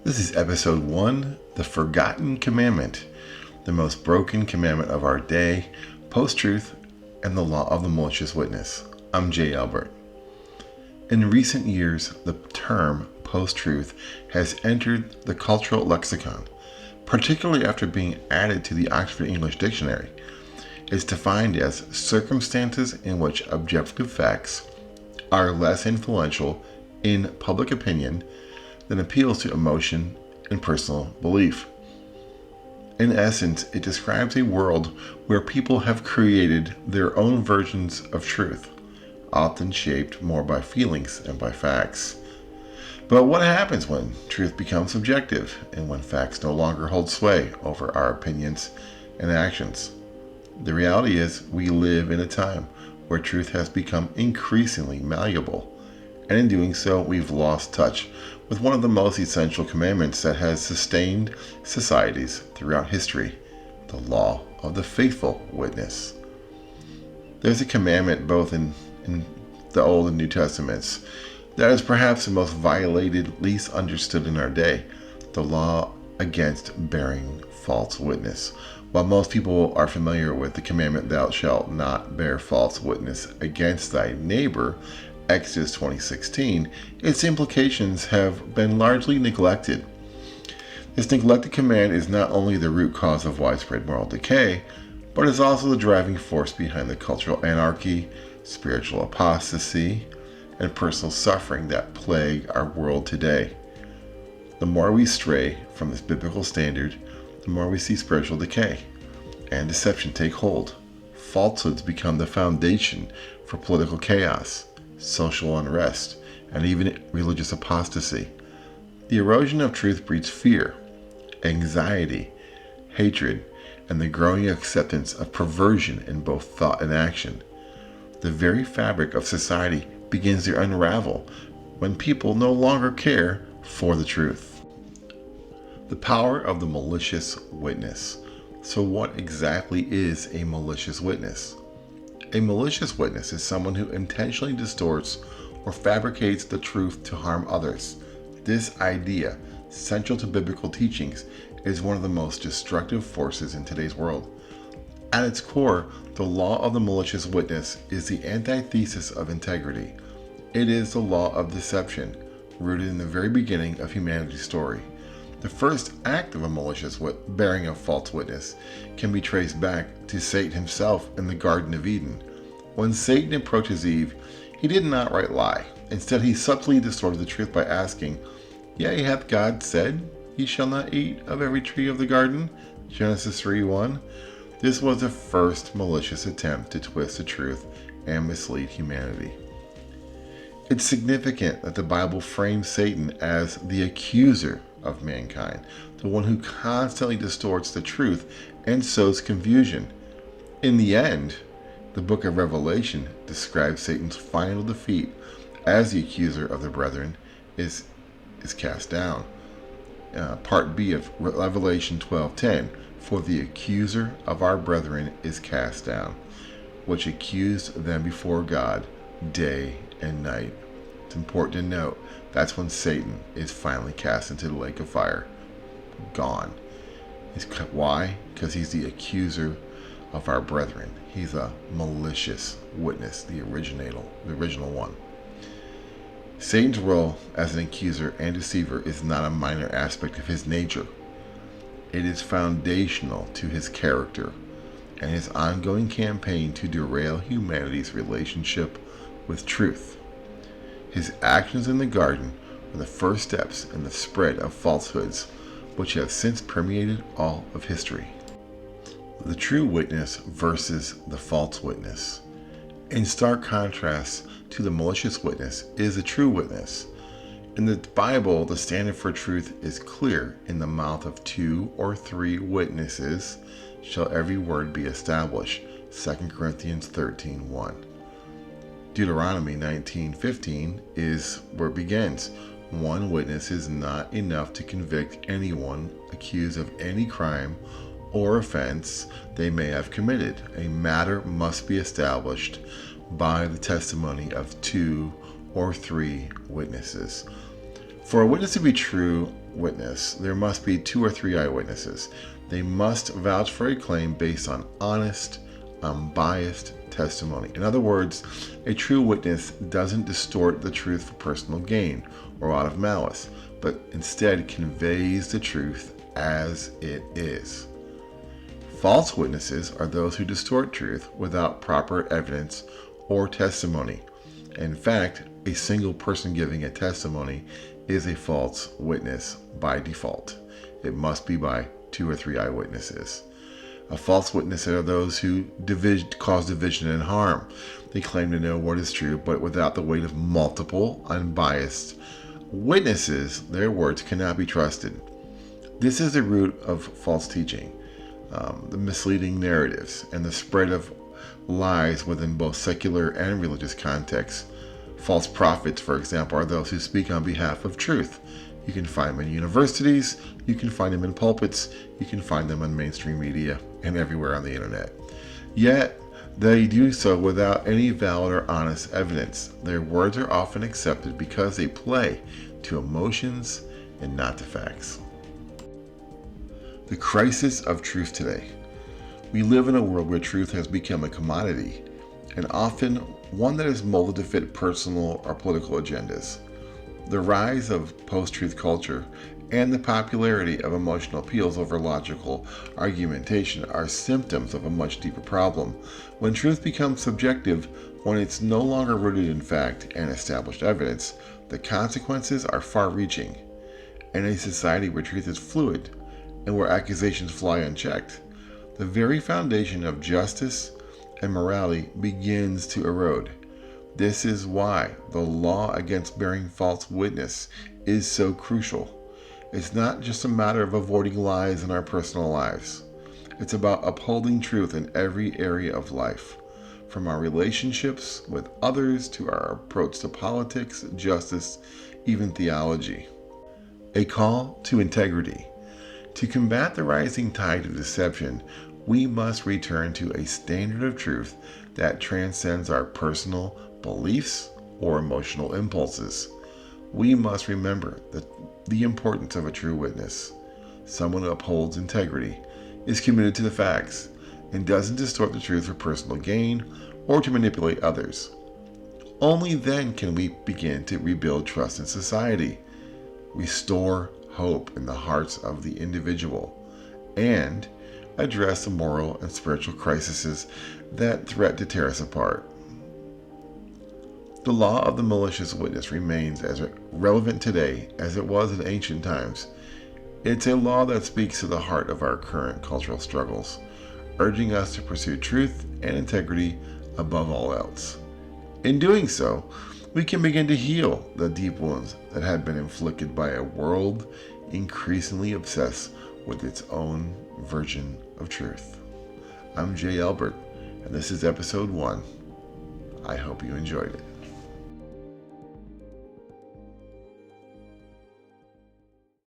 This is episode 1, The Forgotten Commandment, the most broken commandment of our day, post-truth, and the law of the malicious witness. I'm Jay Albert. In recent years, the term post-truth has entered the cultural lexicon, particularly after being added to the Oxford English Dictionary. It's defined as circumstances in which objective facts are less influential in public opinion than appeals to emotion and personal belief. In essence, it describes a world where people have created their own versions of truth, often shaped more by feelings than by facts. But what happens when truth becomes subjective and when facts no longer hold sway over our opinions and actions? The reality is we live in a time where truth has become increasingly malleable, and in doing so, we've lost touch with one of the most essential commandments that has sustained societies throughout history, the law of the faithful witness. There's a commandment both in the Old and New Testaments that is perhaps the most violated, least understood in our day, the law against bearing false witness. While most people are familiar with the commandment, thou shalt not bear false witness against thy neighbor, Exodus 20:16, its implications have been largely neglected. This neglected command is not only the root cause of widespread moral decay, but is also the driving force behind the cultural anarchy, spiritual apostasy, and personal suffering that plague our world today. The more we stray from this biblical standard, the more we see spiritual decay and deception take hold. Falsehoods become the foundation for political chaos, social unrest, and even religious apostasy. The erosion of truth breeds fear, anxiety, hatred, and the growing acceptance of perversion in both thought and action. The very fabric of society begins to unravel when people no longer care for the truth. The power of the malicious witness. So what exactly is a malicious witness? A malicious witness is someone who intentionally distorts or fabricates the truth to harm others. This idea, central to biblical teachings, is one of the most destructive forces in today's world. At its core, the law of the malicious witness is the antithesis of integrity. It is the law of deception, rooted in the very beginning of humanity's story. The first act of a malicious bearing of false witness can be traced back to Satan himself in the Garden of Eden. When Satan approaches Eve, he did not outright lie. Instead, he subtly distorted the truth by asking, "Yea, hath God said, ye shall not eat of every tree of the garden?" Genesis 3:1. This was the first malicious attempt to twist the truth and mislead humanity. It's significant that the Bible frames Satan as the accuser of mankind, the one who constantly distorts the truth and sows confusion. In the end, the book of Revelation describes Satan's final defeat as the accuser of the brethren is cast down. Part B of Revelation 12:10, for the accuser of our brethren is cast down, which accused them before God day and night. It's important to note that's when Satan is finally cast into the lake of fire. Gone. Why? Because he's the accuser of our brethren. He's a malicious witness, the original one. Satan's role as an accuser and deceiver is not a minor aspect of his nature. It is foundational to his character and his ongoing campaign to derail humanity's relationship with truth. His actions in the garden were the first steps in the spread of falsehoods, which have since permeated all of history. The true witness versus the false witness. In stark contrast to the malicious witness is a true witness. In the Bible, the standard for truth is clear. In the mouth of 2 or 3 witnesses shall every word be established. 2 Corinthians 13:1. Deuteronomy 19:15 is where it begins. One witness is not enough to convict anyone accused of any crime or offense they may have committed. A matter must be established by the testimony of 2 or 3 witnesses. For a witness to be true, witness, there must be 2 or 3 eyewitnesses. They must vouch for a claim based on honest, unbiased testimony. In other words, a true witness doesn't distort the truth for personal gain or out of malice, but instead conveys the truth as it is. False witnesses are those who distort truth without proper evidence or testimony. In fact, a single person giving a testimony is a false witness by default. It must be by 2 or 3 eyewitnesses. A false witness are those who cause division and harm. They claim to know what is true, but without the weight of multiple, unbiased witnesses, their words cannot be trusted. This is the root of false teaching, the misleading narratives, and the spread of lies within both secular and religious contexts. False prophets, for example, are those who speak on behalf of truth. You can find them in universities, you can find them in pulpits, you can find them on mainstream media, and everywhere on the internet. Yet, they do so without any valid or honest evidence. Their words are often accepted because they play to emotions and not to facts. The crisis of truth today. We live in a world where truth has become a commodity, and often one that is molded to fit personal or political agendas. The rise of post-truth culture and the popularity of emotional appeals over logical argumentation are symptoms of a much deeper problem. When truth becomes subjective, when it's no longer rooted in fact and established evidence, the consequences are far-reaching. In a society where truth is fluid and where accusations fly unchecked, the very foundation of justice and morality begins to erode. This is why the law against bearing false witness is so crucial. It's not just a matter of avoiding lies in our personal lives. It's about upholding truth in every area of life, from our relationships with others to our approach to politics, justice, even theology. A call to integrity. To combat the rising tide of deception, we must return to a standard of truth that transcends our personal beliefs or emotional impulses. We must remember the importance of a true witness. Someone who upholds integrity, is committed to the facts, and doesn't distort the truth for personal gain or to manipulate others. Only then can we begin to rebuild trust in society, restore hope in the hearts of the individual, and address the moral and spiritual crises that threaten to tear us apart. The law of the malicious witness remains as relevant today as it was in ancient times. It's a law that speaks to the heart of our current cultural struggles, urging us to pursue truth and integrity above all else. In doing so, we can begin to heal the deep wounds that have been inflicted by a world increasingly obsessed with its own version of truth. I'm Jay Albert, and this is episode 1. I hope you enjoyed it.